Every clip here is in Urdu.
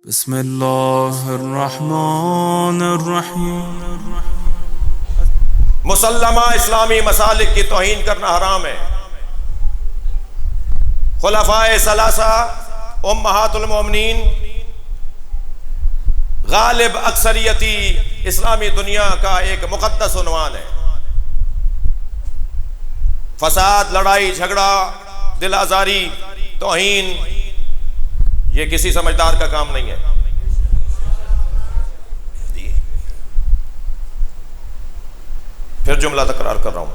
بسم اللہ الرحمن الرحیم۔ مسلمہ اسلامی مسالک کی توہین کرنا حرام ہے۔ خلفائے ثلاثہ، امہات المومنین، غالب اکثریتی اسلامی دنیا کا ایک مقدس عنوان ہے۔ فساد، لڑائی جھگڑا، دل آزاری، توہین، یہ کسی سمجھدار کا کام نہیں ہے۔ پھر جملہ تکرار کر رہا ہوں،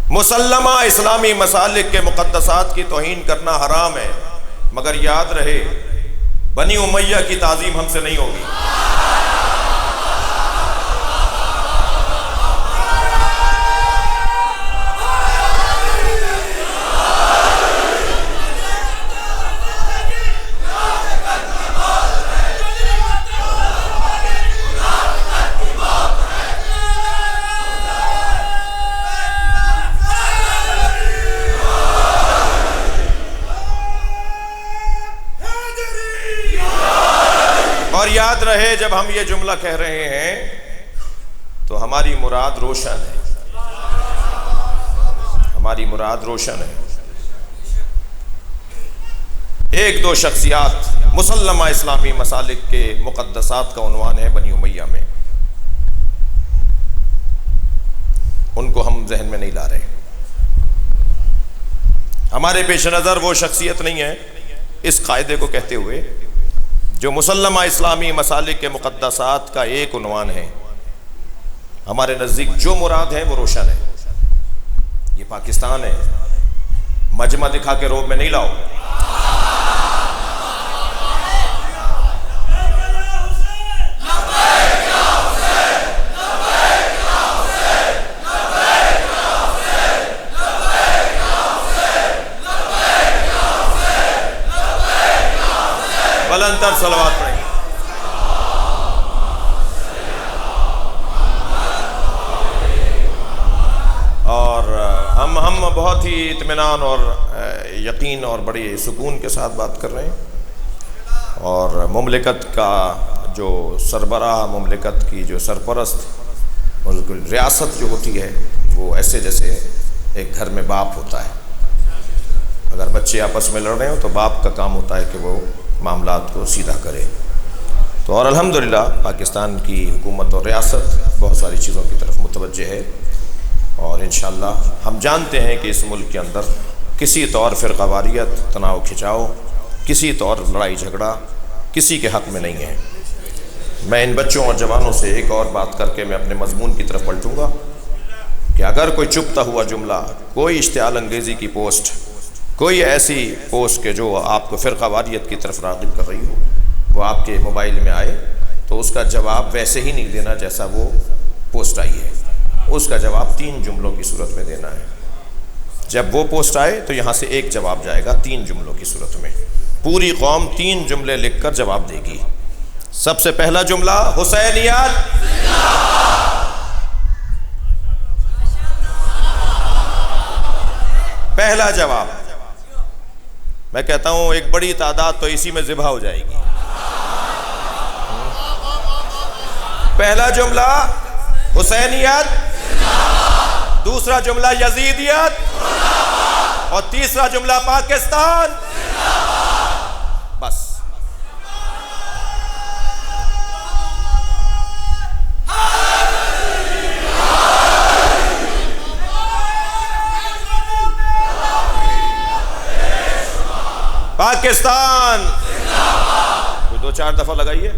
مسلمہ اسلامی مسالک کے مقدسات کی توہین کرنا حرام ہے، مگر یاد رہے بنی امیہ کی تعظیم ہم سے نہیں ہوگی۔ اور یاد رہے جب ہم یہ جملہ کہہ رہے ہیں تو ہماری مراد روشن ہے، ہماری مراد روشن ہے۔ ایک دو شخصیات مسلمہ اسلامی مسالک کے مقدسات کا عنوان ہے بنی امیہ میں، ان کو ہم ذہن میں نہیں لا رہے۔ ہمارے پیش نظر وہ شخصیت نہیں ہے، اس قاعدے کو کہتے ہوئے جو مسلمہ اسلامی مسالک کے مقدسات کا ایک عنوان ہے، ہمارے نزدیک جو مراد ہے وہ روشن ہے۔ یہ پاکستان ہے، مجمع دکھا کے روب میں نہیں لاؤ۔ بلند تر صلوات پڑھیں۔ اور ہم بہت ہی اطمینان اور یقین اور بڑی سکون کے ساتھ بات کر رہے ہیں، اور مملکت کا جو سربراہ، مملکت کی جو سرپرست، ریاست جو ہوتی ہے وہ ایسے جیسے ایک گھر میں باپ ہوتا ہے۔ اگر بچے آپس میں لڑ رہے ہوں تو باپ کا کام ہوتا ہے کہ وہ معاملات کو سیدھا کرے۔ تو اور الحمدللہ پاکستان کی حکومت اور ریاست بہت ساری چیزوں کی طرف متوجہ ہے، اور انشاءاللہ ہم جانتے ہیں کہ اس ملک کے اندر کسی طور فرقہ واریت، تناؤ کھچاؤ، کسی طور لڑائی جھگڑا کسی کے حق میں نہیں ہے۔ میں ان بچوں اور جوانوں سے ایک اور بات کر کے میں اپنے مضمون کی طرف پلٹوں گا کہ اگر کوئی چپتا ہوا جملہ، کوئی اشتعال انگیزی کی پوسٹ، کوئی ایسی پوسٹ کہ جو آپ کو فرقہ واریت کی طرف راغب کر رہی ہو، وہ آپ کے موبائل میں آئے تو اس کا جواب ویسے ہی نہیں دینا جیسا وہ پوسٹ آئی ہے، اس کا جواب 3 جملوں کی صورت میں دینا ہے۔ جب وہ پوسٹ آئے تو یہاں سے ایک جواب جائے گا 3 جملوں کی صورت میں۔ پوری قوم 3 جملے لکھ کر جواب دے گی۔ سب سے پہلا جملہ حسینیت، پہلا جواب۔ میں کہتا ہوں ایک بڑی تعداد تو اسی میں ذبح ہو جائے گی۔ پہلا جملہ حسینیت، دوسرا جملہ یزیدیت، اور تیسرا جملہ پاکستان۔ بس پاکستان، کوئی 2-4 دفعہ لگائیے۔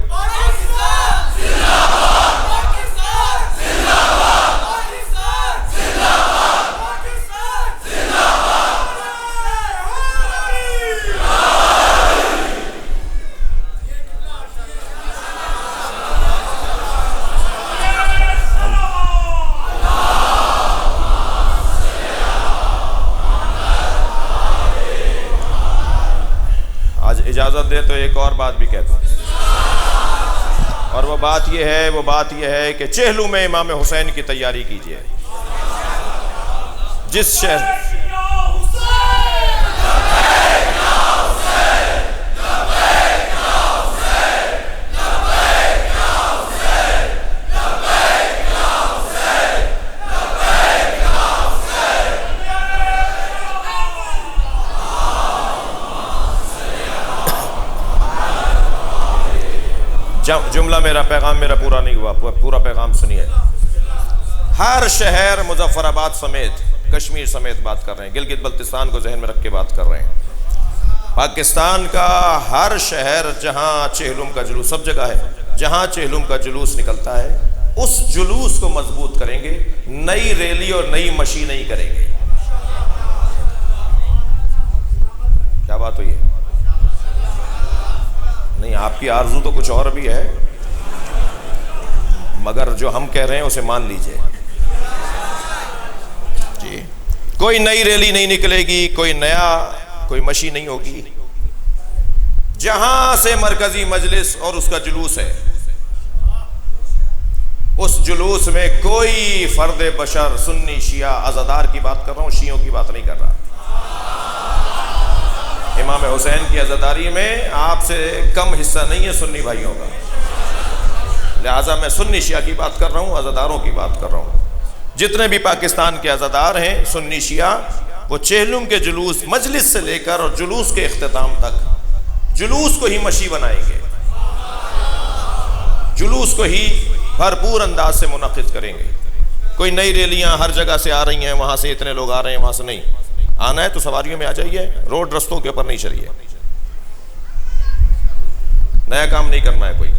اجازت دے تو ایک اور بات بھی کہتا ہوں، اور وہ بات یہ ہے کہ چہلو میں امام حسین کی تیاری کیجیے۔ جس شہر جملہ میرا پورا نہیں ہوا، پورا پیغام سنیے۔ ہر شہر مظفر آباد سمیت، کشمیر سمیت بات کر رہے ہیں، گلگت بلتستان کو ذہن میں رکھ کے بات کر رہے ہیں، پاکستان کا ہر شہر جہاں چہلم کا جلوس، سب جگہ ہے جہاں چہلم کا جلوس نکلتا ہے، اس جلوس کو مضبوط کریں گے، نئی ریلی اور نئی مشی نہیں کریں گے۔ کیا بات ہوئی ہے؟ نہیں، آپ کی آرزو تو کچھ اور بھی ہے، مگر جو ہم کہہ رہے ہیں اسے مان لیجئے۔ جی، کوئی نئی ریلی نہیں نکلے گی، کوئی مشی نہیں ہوگی۔ جہاں سے مرکزی مجلس اور اس کا جلوس ہے، اس جلوس میں کوئی فرد بشر، سنی شیعہ، عزادار کی بات کر رہا ہوں، شیعوں کی بات نہیں کر رہا۔ امام حسین کی عزاداری میں آپ سے کم حصہ نہیں ہے سنی بھائیوں کا، لہٰذا میں سنی شیعہ کی بات کر رہا ہوں، عزاداروں کی بات کر رہا ہوں۔ جتنے بھی پاکستان کے عزادار ہیں سنی شیعہ، وہ چہلم کے جلوس، مجلس سے لے کر اور جلوس کے اختتام تک جلوس کو ہی مشی بنائیں گے، جلوس کو ہی بھرپور انداز سے منعقد کریں گے۔ کوئی نئی ریلیاں ہر جگہ سے آ رہی ہیں، وہاں سے اتنے لوگ آ رہے ہیں، وہاں سے نہیں آنا ہے تو سواریوں میں آ جائیے، روڈ رستوں کے اوپر نہیں چلیے، نیا کام نہیں کرنا ہے کوئی،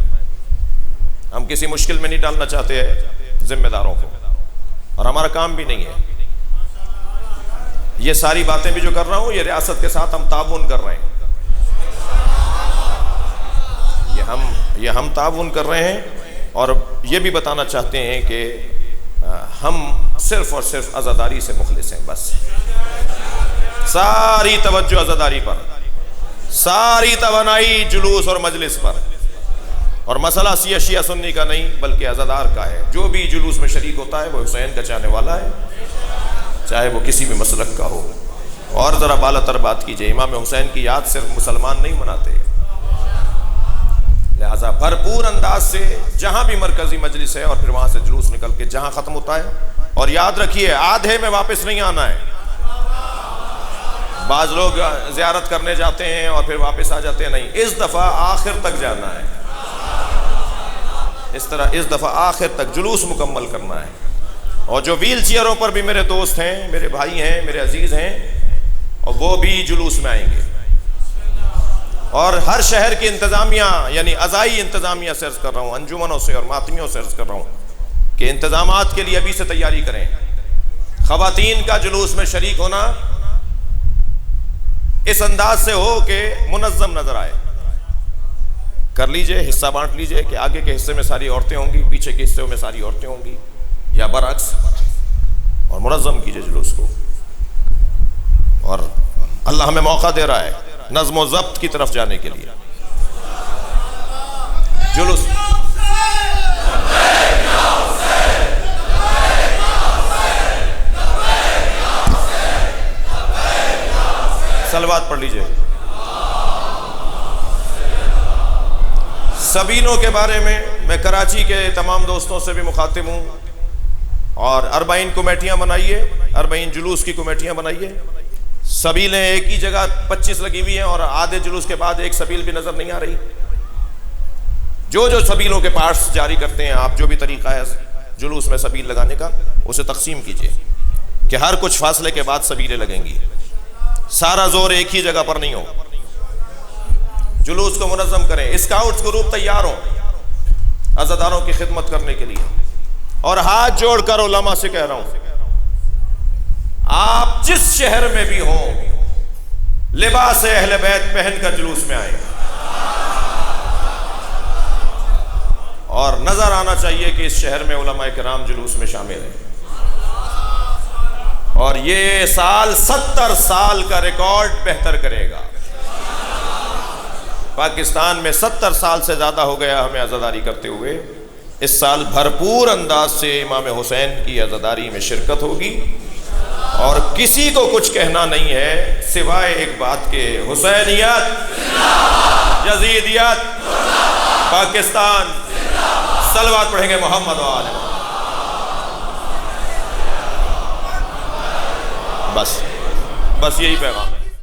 ہم کسی مشکل میں نہیں ڈالنا چاہتے ہیں ذمہ داروں کو، اور ہمارا کام بھی نہیں ہے۔ یہ ساری باتیں بھی جو کر رہا ہوں، یہ ریاست کے ساتھ ہم تعاون کر رہے ہیں، یہ ہم تعاون کر رہے ہیں، اور یہ بھی بتانا چاہتے ہیں کہ ہم صرف اور صرف عزاداری سے مخلص ہیں، بس ساری توجہ عزاداری پر، ساری توانائی جلوس اور مجلس پر، اور مسئلہ شیعہ سنی کا نہیں بلکہ عزادار کا ہے۔ جو بھی جلوس میں شریک ہوتا ہے وہ حسین کا چاہنے والا ہے، چاہے وہ کسی بھی مسلک کا ہو۔ اور ذرا بالا تر بات کیجئے، امام حسین کی یاد صرف مسلمان نہیں مناتے، لہذا بھرپور انداز سے جہاں بھی مرکزی مجلس ہے اور پھر وہاں سے جلوس نکل کے جہاں ختم ہوتا ہے، اور یاد رکھیے آدھے میں واپس نہیں آنا ہے۔ بعض لوگ زیارت کرنے جاتے ہیں اور پھر واپس آ جاتے ہیں، نہیں، اس دفعہ آخر تک جانا ہے، اس دفعہ آخر تک جلوس مکمل کرنا ہے۔ اور جو ویل چیئروں پر بھی میرے دوست ہیں، میرے بھائی ہیں، میرے عزیز ہیں، اور وہ بھی جلوس میں آئیں گے، اور ہر شہر کی انتظامیہ، یعنی عزائی انتظامیہ سے عرض کر رہا ہوں، انجمنوں سے اور ماتمیوں سے عرض کر رہا ہوں کہ انتظامات کے لیے ابھی سے تیاری کریں۔ خواتین کا جلوس میں شریک ہونا اس انداز سے ہو کہ منظم نظر آئے، کر لیجئے، حصہ بانٹ لیجئے کہ آگے کے حصے میں ساری عورتیں ہوں گی، پیچھے کے حصے میں ساری عورتیں ہوں گی، یا برعکس، اور منظم کیجئے جلوس کو۔ اور اللہ ہمیں موقع دے رہا ہے نظم و ضبط کی طرف جانے کے لیے۔ جلوس صلوات پڑھ لیجئے۔ سبینوں کے بارے میں کراچی کے تمام دوستوں سے بھی مخاطب ہوں، اور 40 کمیٹیاں بنائیے، 40 جلوس کی کمیٹیاں بنائیے۔ سبیلیں ایک ہی جگہ 25 لگی ہوئی ہیں، اور آدھے جلوس کے بعد ایک سبیل بھی نظر نہیں آ رہی۔ جو سبیلوں کے پارٹس جاری کرتے ہیں آپ، جو بھی طریقہ ہے جلوس میں سبیل لگانے کا، اسے تقسیم کیجئے کہ ہر کچھ فاصلے کے بعد سبیلیں لگیں گی، سارا زور ایک ہی جگہ پر نہیں ہو۔ جلوس کو منظم کریں، اسکاؤٹس گروپ تیار ہوں عزاداروں کی خدمت کرنے کے لیے۔ اور ہاتھ جوڑ کر علماء سے کہہ رہا ہوں، آپ جس شہر میں بھی ہوں، لباس اہل بیت پہن کر جلوس میں آئیں، اور نظر آنا چاہیے کہ اس شہر میں علماء کرام جلوس میں شامل ہیں۔ اور یہ سال 70 سال کا ریکارڈ بہتر کرے گا۔ پاکستان میں 70 سال سے زیادہ ہو گیا ہمیں عزاداری کرتے ہوئے، اس سال بھرپور انداز سے امام حسین کی عزاداری میں شرکت ہوگی، اور کسی کو کچھ کہنا نہیں ہے سوائے ایک بات کے، حسینیت، یزیدیت، پاکستان، صلوات پڑھیں گے محمد و آل محمد۔ بس یہی پیغام ہے۔